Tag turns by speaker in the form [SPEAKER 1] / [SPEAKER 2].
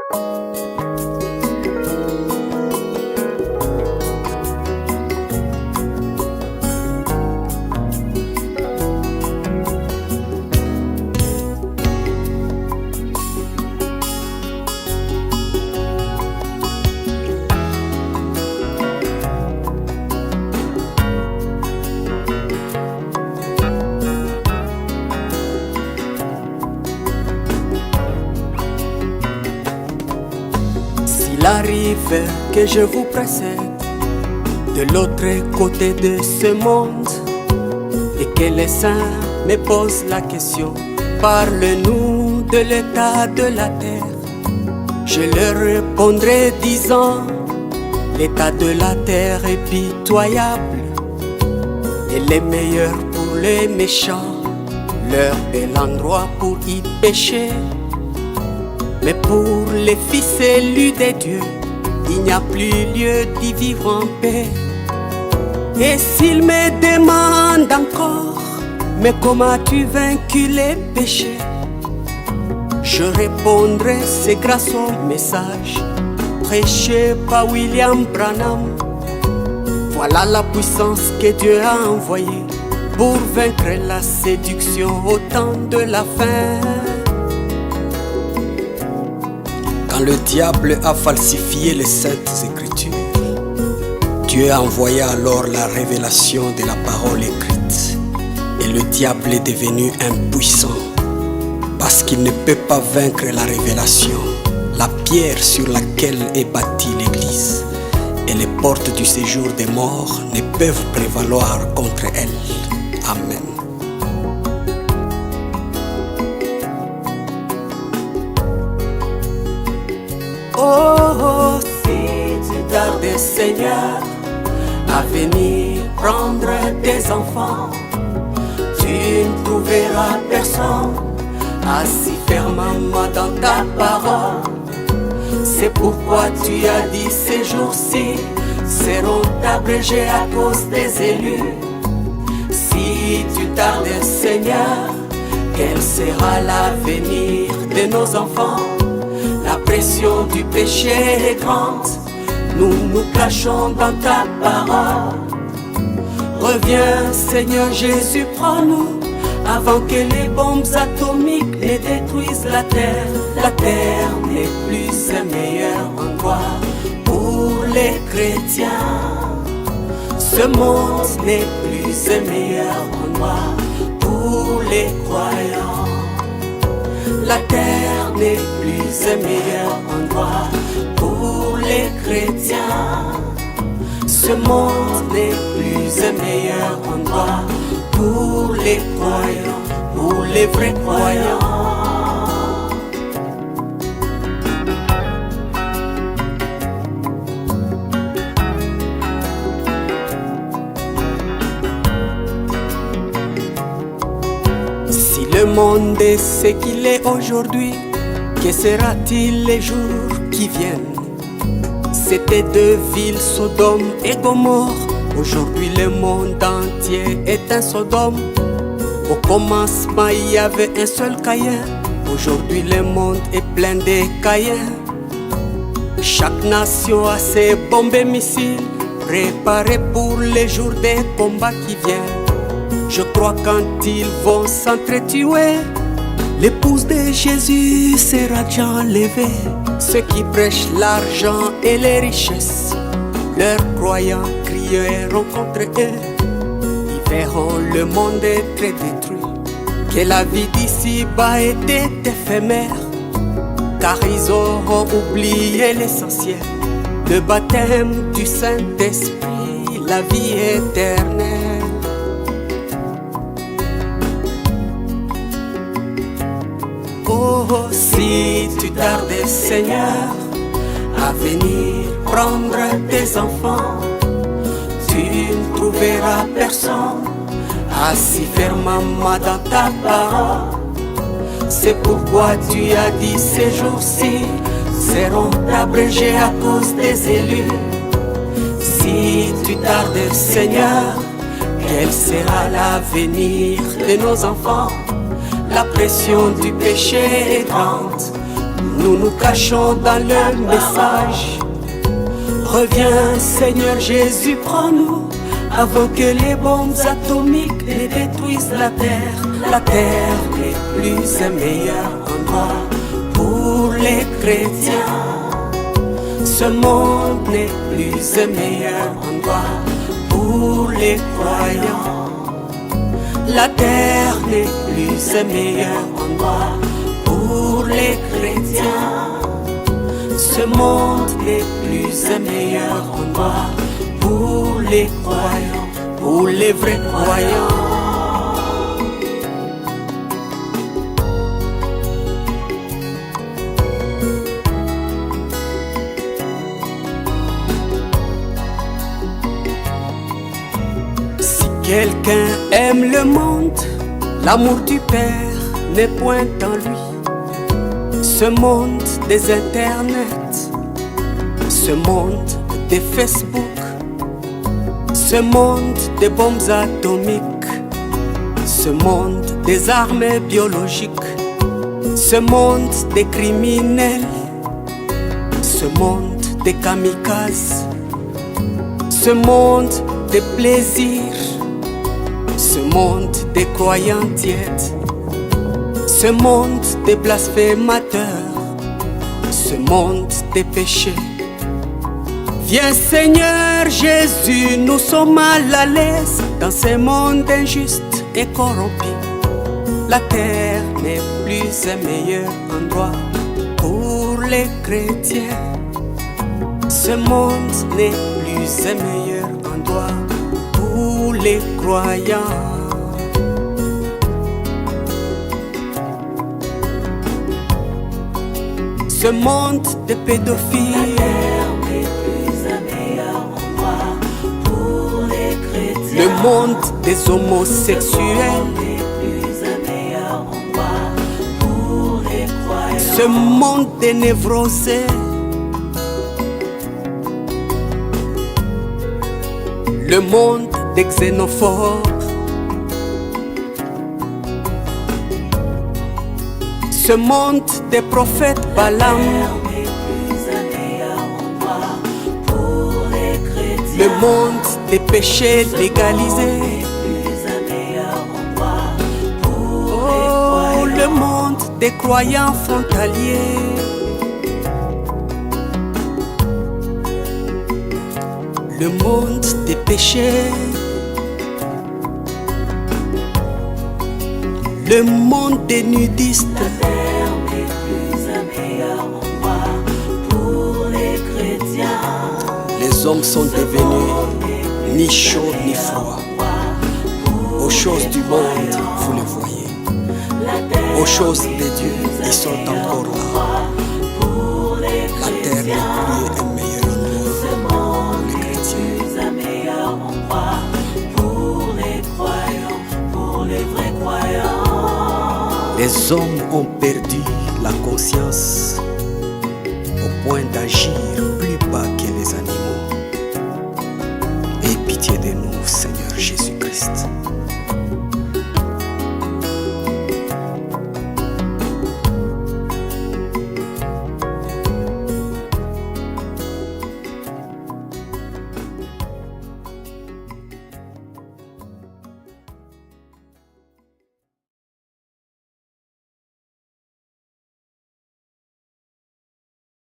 [SPEAKER 1] Il arrive que je vous précède de l'autre côté de ce monde et que les saints me posent la question: parle-nous de l'état de la terre. Je leur répondrai disant: l'état de la terre est pitoyable. Elle est meilleure pour les méchants, l'heure est l'endroit pour y pécher. Mais pour les fils élus des dieux, il n'y a plus lieu d'y vivre en paix. Et s'ils me demandent encore: mais comment as-tu vaincu les péchés? Je répondrai: c'est grâce au message prêché par William Branham. Voilà la puissance que Dieu a envoyée pour vaincre la séduction au temps de la fin. Quand le diable a falsifié les saintes écritures, Dieu a envoyé alors la révélation de la parole écrite. Et le diable est devenu impuissant parce qu'il ne peut pas vaincre la révélation, la pierre sur laquelle est bâtie l'Église. Et les portes du séjour des morts ne peuvent prévaloir contre elle. Amen. Oh, si tu tardes, Seigneur, à venir prendre tes enfants, tu ne trouveras personne assis fermement dans ta parole. C'est pourquoi tu as dit: ces jours-ci seront abrégés à cause des élus. Si tu tardes, Seigneur, quel sera l'avenir de nos enfants? La pression du péché est grande, nous nous cachons dans ta parole. Reviens, Seigneur Jésus, prends-nous avant que les bombes atomiques ne détruisent la terre. La terre n'est plus un meilleur endroit pour les chrétiens. Ce monde n'est plus un meilleur endroit pour les croyants. La terre n'est plus un meilleur endroit pour les chrétiens. Ce monde n'est plus un meilleur endroit pour les croyants, pour les vrais croyants. Si le monde est ce qu'il est aujourd'hui, que sera-t-il les jours qui viennent? C'était deux villes, Sodome et Gomorrhe. Aujourd'hui le monde entier est un Sodome. Au commencement il y avait un seul Caïn. Aujourd'hui le monde est plein de Caïns. Chaque nation a ses bombes et missiles préparés pour les jours des combats qui viennent. Je crois quand ils vont s'entretuer, l'épouse de Jésus sera déjà enlevée. Ceux qui prêchent l'argent et les richesses, leurs croyants crieront contre eux. Ils verront le monde être détruit, que la vie d'ici-bas était éphémère, car ils auront oublié l'essentiel, le baptême du Saint-Esprit, la vie éternelle. Oh, si tu tardes, Seigneur, à venir prendre tes enfants, tu ne trouveras personne assis fermement dans ta parole. C'est pourquoi tu as dit: ces jours-ci seront abrégés à cause des élus. Si tu tardes, Seigneur, quel sera l'avenir de nos enfants? La pression du péché est grande, nous nous cachons dans le message. Reviens Seigneur Jésus, prends-nous avant que les bombes atomiques ne détruisent la terre. La terre n'est plus un meilleur endroit pour les chrétiens. Ce monde n'est plus un meilleur endroit pour les croyants. La terre n'est plus un meilleur endroit pour les chrétiens. Ce monde n'est plus un meilleur endroit pour les croyants, pour les vrais croyants. Si quelqu'un aime le monde, l'amour du Père n'est point en lui. Ce monde des internets, ce monde des Facebook, ce monde des bombes atomiques, ce monde des armes biologiques, ce monde des criminels, ce monde des kamikazes, ce monde des plaisirs, ce monde des croyants tièdes, ce monde des blasphémateurs, ce monde des péchés. Viens Seigneur Jésus, nous sommes mal à l'aise dans ce monde injuste et corrompu. La terre n'est plus un meilleur endroit pour les chrétiens. Ce monde n'est plus un meilleur endroit pour les croyants. Ce monde de pédophiles, le monde des homosexuels, ce monde des névrosés, le monde des xénophobes, ce monde des prophètes Balaam, le monde des péchés légalisés, oh, le monde des croyants frontaliers, le monde des péchés, le monde des nudistes. Les hommes sont devenus ni chauds ni froids. Aux choses du monde, vous les voyez. Aux choses de Dieu, ils sont encore là. La terre n'est plus un meilleur endroit pour les chrétiens. Les hommes ont perdu la conscience au point d'agir plus bas que les animaux. Aie pitié de nous, Seigneur Jésus-Christ.